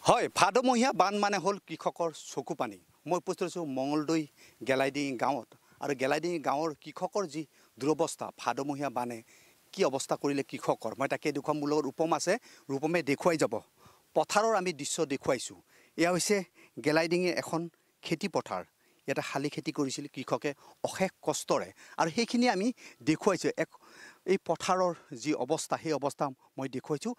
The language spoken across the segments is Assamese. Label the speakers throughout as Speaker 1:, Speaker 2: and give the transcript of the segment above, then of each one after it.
Speaker 1: হয়, ভাদমহীয়া বান মানে হ'ল কৃষকৰ চকু পানী। মই উপস্থিত আছোঁ মঙলদৈ গেলাইডিঙি গাঁৱত আৰু গেলাইডিঙি গাঁৱৰ কৃষকৰ যি দুৰৱস্থা ভাদমহীয়া বানে কি অৱস্থা কৰিলে কৃষকৰ মই তাকে দেখুৱাম। মোৰ লগত ৰূপম আছে, ৰূপমে দেখুৱাই যাব। পথাৰৰ আমি দৃশ্য দেখুৱাইছোঁ। এয়া হৈছে গেলাইডিঙিৰ এখন খেতি পথাৰ। ইয়াতে শালি খেতি কৰিছিল কৃষকে অশেষ কষ্টৰে আৰু সেইখিনি আমি দেখুৱাইছোঁ। এই পথাৰৰ যি অৱস্থা সেই অৱস্থা মই দেখুৱাইছোঁ।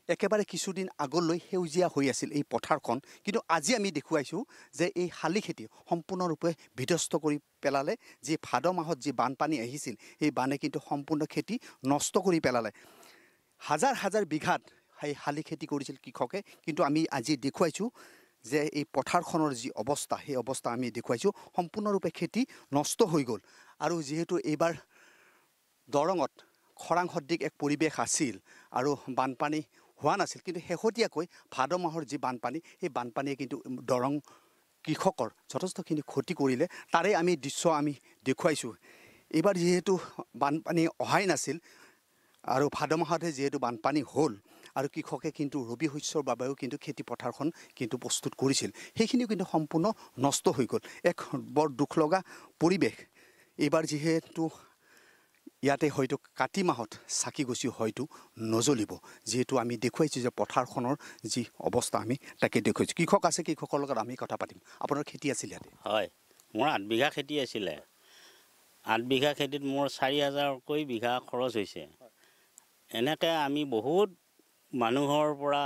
Speaker 1: একেবাৰে কিছুদিন আগলৈ সেউজীয়া হৈ আছিল এই পথাৰখন, কিন্তু আজি আমি দেখুৱাইছোঁ যে এই শালি খেতি সম্পূৰ্ণৰূপে বিধ্বস্ত কৰি পেলালে। যি ভাদ মাহত যি বানপানী আহিছিল সেই বানে কিন্তু সম্পূৰ্ণ খেতি নষ্ট কৰি পেলালে। হাজাৰ হাজাৰ বিঘাত সেই শালি খেতি কৰিছিল কৃষকে, কিন্তু আমি আজি দেখুৱাইছোঁ যে এই পথাৰখনৰ যি অৱস্থা সেই অৱস্থা আমি দেখুৱাইছোঁ। সম্পূৰ্ণৰূপে খেতি নষ্ট হৈ গ'ল। আৰু যিহেতু এইবাৰ দৰঙত খৰাং সদৃশ এক পৰিৱেশ আছিল আৰু বানপানী হোৱা নাছিল, কিন্তু শেহতীয়াকৈ ভাদ মাহৰ যি বানপানী সেই বানপানীয়ে কিন্তু দৰং কৃষকৰ যথেষ্টখিনি ক্ষতি কৰিলে। তাৰে আমি দৃশ্য আমি দেখুৱাইছোঁ। এইবাৰ যিহেতু বানপানী অহাই নাছিল আৰু ভাদ মাহতহে যিহেতু বানপানী হ'ল আৰু কৃষকে কিন্তু ৰবি শস্যৰ বাবেও কিন্তু খেতি পথাৰখন কিন্তু প্ৰস্তুত কৰিছিল, সেইখিনিও কিন্তু সম্পূৰ্ণ নষ্ট হৈ গ'ল। এক বৰ দুখ লগা পৰিৱেশ। এইবাৰ যিহেতু ইয়াতে হয়তো কাতি মাহত চাকি গছি হয়তো নজ্বলিব, যিহেতু আমি দেখুৱাইছোঁ যে পথাৰখনৰ যি অৱস্থা আমি তাকে দেখুৱাইছোঁ। কৃষক আছে, কৃষকৰ লগত আমি কথা পাতিম। আপোনাৰ খেতি আছিল ইয়াতে?
Speaker 2: হয়, মোৰ 8 বিঘা খেতি আছিলে। 8 বিঘা খেতিত মোৰ 4,000কৈ বিঘা খৰচ হৈছে। এনেকৈ আমি বহুত মানুহৰ পৰা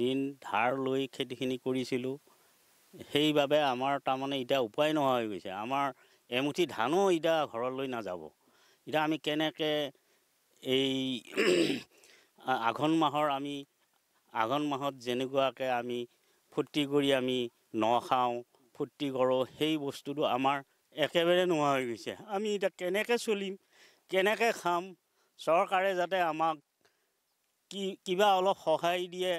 Speaker 2: ঋণ ধাৰ লৈ খেতিখিনি কৰিছিলোঁ। সেইবাবে আমাৰ তাৰমানে এতিয়া উপায় নোহোৱা হৈ গৈছে। আমাৰ এমুঠি ধানো এতিয়া ঘৰলৈ নাযাব। এতিয়া আমি কেনেকৈ এই আঘোণ মাহত যেনেকুৱাকৈ আমি ফূৰ্তি কৰি আমি ন খাওঁ, ফূৰ্তি কৰোঁ, সেই বস্তুটো আমাৰ একেবাৰে নোহোৱা হৈ গৈছে। আমি এতিয়া কেনেকৈ চলিম, কেনেকৈ খাম? চৰকাৰে যাতে আমাক কিবা অলপ সহায় দিয়ে,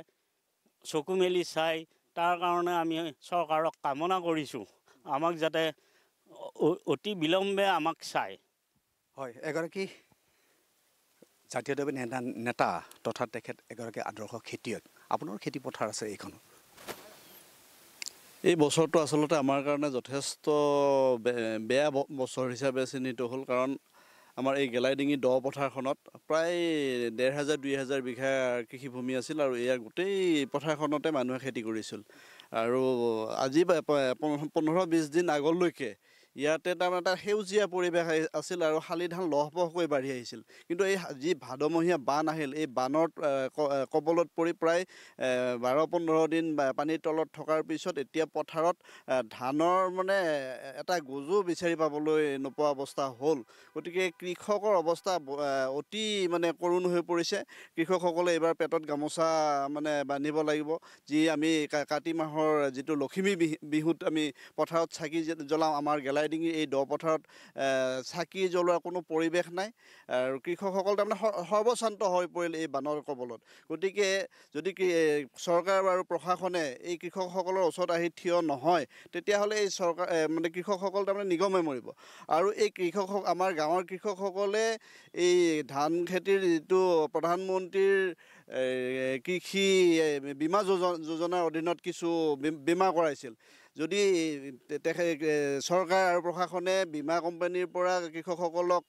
Speaker 2: চকু মেলি চাই, তাৰ কাৰণে আমি চৰকাৰক কামনা কৰিছোঁ। আমাক যাতে অতি বিলম্বে আমাক চায়।
Speaker 1: হয়, এগৰাকী জাতীয়তাবাদী নেতা তথা তেখেত এগৰাকী আদৰ্শ খেতিয়ক। আপোনাৰ খেতি পথাৰ আছে এইখন?
Speaker 3: এই বছৰটো আচলতে আমাৰ কাৰণে যথেষ্ট বেয়া বছৰ হিচাপে চিহ্নিত হ'ল। কাৰণ আমাৰ এই গেলাইডিঙি দ পথাৰখনত প্ৰায় 1,500-2,000 বিঘা কৃষিভূমি আছিল আৰু ইয়াৰ গোটেই পথাৰখনতে মানুহে খেতি কৰিছিল। আৰু আজি 15-20 দিন আগলৈকে ইয়াতে তাৰমানে এটা সেউজীয়া পৰিৱেশ আছিল আৰু শালি ধান লহপহকৈ বাঢ়ি আহিছিল। কিন্তু এই যি ভাদমহীয়া বান আহিল, এই বানৰ কবলত পৰি প্ৰায় 12-15 দিন পানীৰ তলত থকাৰ পিছত এতিয়া পথাৰত ধানৰ মানে এটা গজো বিচাৰি পাবলৈ নোপোৱা অৱস্থা হ'ল। গতিকে কৃষকৰ অৱস্থা অতি মানে কৰুণ হৈ পৰিছে। কৃষকসকলে এইবাৰ পেটত গামোচা মানে বান্ধিব লাগিব। যি আমি কাতি মাহৰ যিটো লখিমী বিহুত আমি পথাৰত চাকি জ্বলাওঁ, আমাৰ গেলাইডিঙিৰ এই দ পথাৰত চাকি জ্বলোৱাৰ কোনো পৰিৱেশ নাই। আৰু কৃষকসকল তাৰমানে সৰ্বশান্ত হৈ পৰিল এই বানৰ কবলত। গতিকে যদি চৰকাৰ আৰু প্ৰশাসনে এই কৃষকসকলৰ ওচৰত আহি থিয় নহয়, তেতিয়াহ'লে এই মানে কৃষকসকল তাৰমানে নিগমে মৰিব। আৰু এই আমাৰ গাঁৱৰ কৃষকসকলে এই ধান খেতিৰ যিটো প্ৰধানমন্ত্ৰীৰ কৃষি বীমা যোজনাৰ অধীনত কিছু বীমা কৰাইছিল। যদি চৰকাৰ আৰু প্ৰশাসনে বীমা কোম্পানীৰ পৰা কৃষকসকলক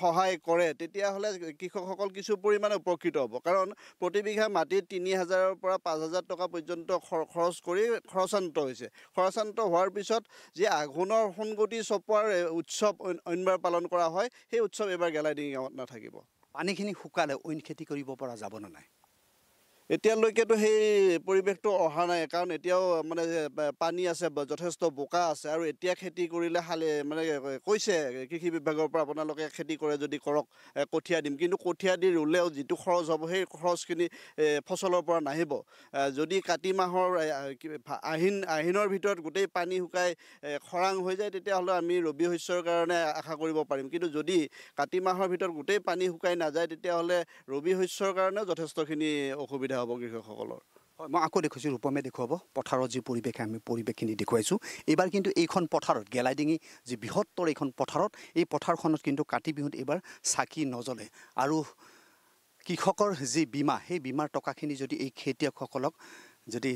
Speaker 3: সহায় কৰে, তেতিয়াহ'লে কৃষকসকল কিছু পৰিমাণে উপকৃত হ'ব। কাৰণ প্ৰতি বিঘা মাটিত 3,000ৰ পৰা 5,000 টকা পৰ্যন্ত খৰচ কৰি খৰচান্ত হৈছে। খৰচান্ত হোৱাৰ পিছত যি আঘোণৰ সোণগুটি চপোৱাৰ উৎসৱ অইনবাৰ পালন কৰা হয়, সেই উৎসৱ এইবাৰ গেলাইডিঙি গাঁৱত নাথাকিব।
Speaker 1: পানীখিনি শুকালে অইন খেতি কৰিব পৰা যাব নে নাই?
Speaker 3: এতিয়ালৈকেতো সেই পৰিৱেশটো অহা নাই। কাৰণ এতিয়াও মানে পানী আছে, যথেষ্ট বোকা আছে। আৰু এতিয়া খেতি কৰিলে মানে কৈছে কৃষি বিভাগৰ পৰা আপোনালোকে খেতি কৰে যদি কৰক, কঠীয়া দিম। কিন্তু কঠীয়া দি ৰুলেও যিটো খৰচ হ'ব সেই খৰচখিনি ফচলৰ পৰা নাহিব। যদি কাতি মাহৰ আহিনৰ ভিতৰত গোটেই পানী শুকাই খৰাং হৈ যায়, তেতিয়াহ'লে আমি ৰবি শস্যৰ কাৰণে আশা কৰিব পাৰিম। কিন্তু যদি কাতি মাহৰ ভিতৰত গোটেই পানী শুকাই নাযায়, তেতিয়াহ'লে ৰবি শস্যৰ কাৰণেও যথেষ্টখিনি অসুবিধা হ'ব কৃষকসকলৰ।
Speaker 1: হয়, মই আকৌ দেখুৱাইছোঁ, ৰূপমে দেখুৱাব পথাৰৰ যি পৰিৱেশ, আমি পৰিৱেশখিনি দেখুৱাইছোঁ। এইবাৰ কিন্তু এইখন পথাৰত গেলাইডিঙি যি বৃহত্তৰ এইখন পথাৰত, এই পথাৰখনত কিন্তু কাতি বিহুত এইবাৰ চাকি নজ্বলে। আৰু কৃষকৰ যি বীমা, সেই বীমাৰ টকাখিনি যদি এই খেতিয়কসকলক যদি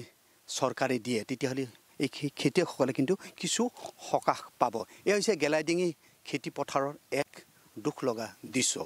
Speaker 1: চৰকাৰে দিয়ে তেতিয়াহ'লে এই খেতিয়কসকলে কিন্তু কিছু সকাহ পাব। এয়া হৈছে গেলাইডিঙি খেতি পথাৰৰ এক দুখ লগা দৃশ্য।